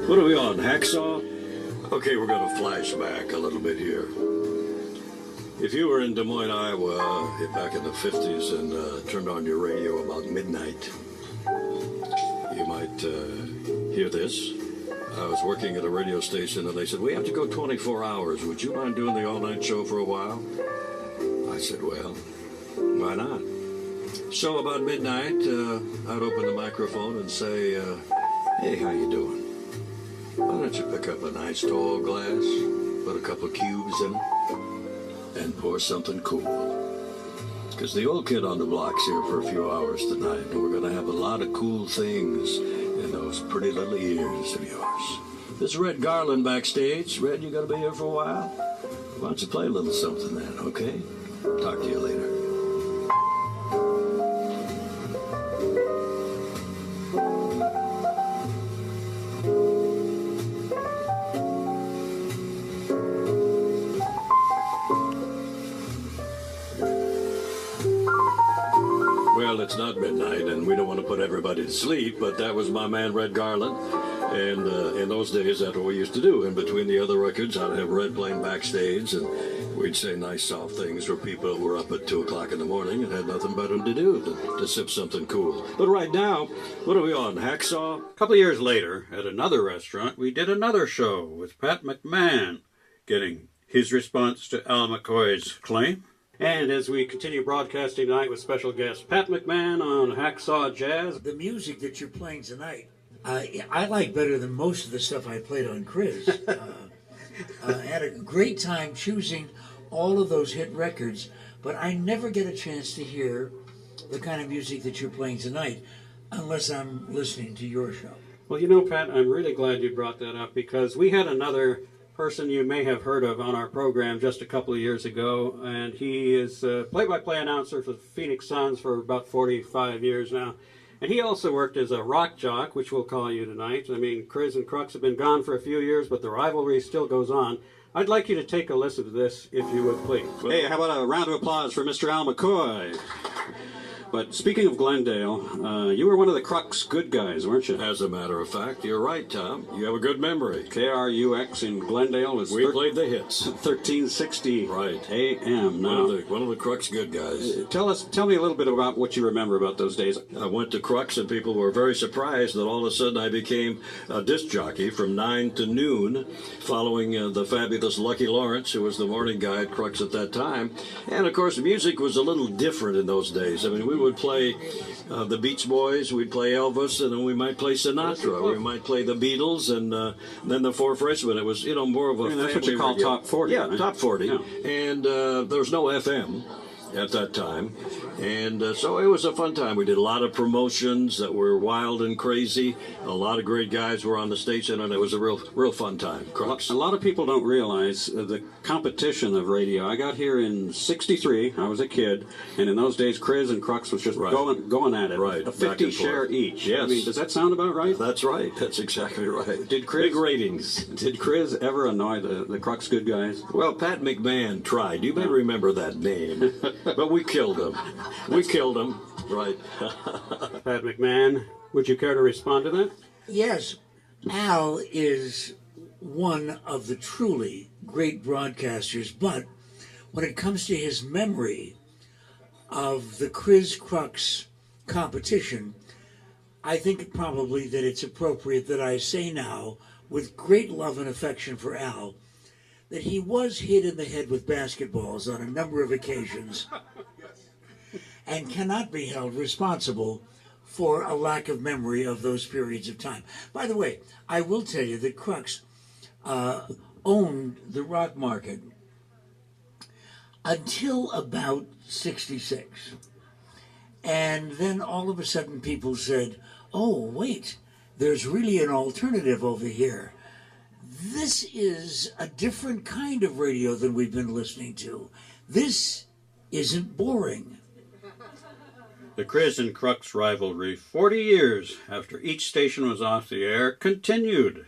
What are we on, Hacksaw? Okay, we're going to flash back a little bit here. If you were in Des Moines, Iowa, back in the 50s and turned on your radio about midnight, you might hear this. I was working at a radio station and they said, we have to go 24 hours. Would you mind doing the all-night show for a while? I said, well, why not? So about midnight, I'd open the microphone and say, hey, how you doing? Why don't you pick up a nice tall glass, put a couple cubes in it, and pour something cool. Because the old kid on the block's here for a few hours tonight, and we're going to have a lot of cool things in those pretty little ears of yours. This is Red Garland backstage. Red, you going to be here for a while? Why don't you play a little something then, okay? Talk to you later. Well, it's not midnight, and we don't want to put everybody to sleep, but that was my man, Red Garland. And in those days, that's what we used to do. In between the other records, I'd have Red playing backstage, and we'd say nice, soft things for people who were up at 2 o'clock in the morning and had nothing better to do than to sip something cool. But right now, what are we on, Hacksaw? A couple of years later, at another restaurant, we did another show with Pat McMahon, getting his response to Al McCoy's claim. And as we continue broadcasting tonight with special guest Pat McMahon on Hacksaw Jazz. The music that you're playing tonight, I like better than most of the stuff I played on KRIZ. I had a great time choosing all of those hit records, but I never get a chance to hear the kind of music that you're playing tonight unless I'm listening to your show. Well, you know, Pat, I'm really glad you brought that up because we had another person you may have heard of on our program just a couple of years ago, and he is a play-by-play announcer for the Phoenix Suns for about 45 years now. And he also worked as a rock jock, which we'll call you tonight. I mean, KRIZ and KRUX have been gone for a few years, but the rivalry still goes on. I'd like you to take a listen to this, if you would, please. Hey, how about a round of applause for Mr. Al McCoy? But speaking of Glendale, you were one of the KRUX good guys, weren't you? As a matter of fact, you're right, Tom. You have a good memory. KRUX in Glendale was... We played the hits. 1360 right. AM. One of the KRUX good guys. Tell me a little bit about what you remember about those days. I went to KRUX and people were very surprised that all of a sudden I became a disc jockey from 9 to noon, following the fabulous Lucky Lawrence, who was the morning guy at KRUX at that time. And of course, music was a little different in those days. I mean, we would play the Beach Boys, we'd play Elvis, and then we might play Sinatra. We might play the Beatles, and then the Four Freshmen. It was, you know, more of a family. That's what you call radio. top 40. Yeah, right? top 40. Yeah. And there was no FM at that time. And so it was a fun time. We did a lot of promotions that were wild and crazy. A lot of great guys were on the station, and it was a real fun time. KRUX. A lot of people don't realize the competition of radio. I got here in '63. I was a kid, and in those days, KRIZ and KRUX was just going at it. Right. A 50 share each. Yes. I mean, does that sound about right? That's right. That's exactly right. Did KRIZ, big ratings. Did KRIZ ever annoy the KRUX good guys? Well, Pat McMahon tried. You may remember that name. But we killed him. We killed him. Right. Pat McMahon, would you care to respond to that? Yes. Al is one of the truly great broadcasters, but when it comes to his memory of the KRIZ-KRUX competition, I think probably that it's appropriate that I say now, with great love and affection for Al, that he was hit in the head with basketballs on a number of occasions and cannot be held responsible for a lack of memory of those periods of time. By the way, I will tell you that KRUX owned the rock market until about '66. And then all of a sudden people said, oh, wait, there's really an alternative over here. This is a different kind of radio than we've been listening to. This isn't boring. The KRIZ and KRUX rivalry, 40 years after each station was off the air, continued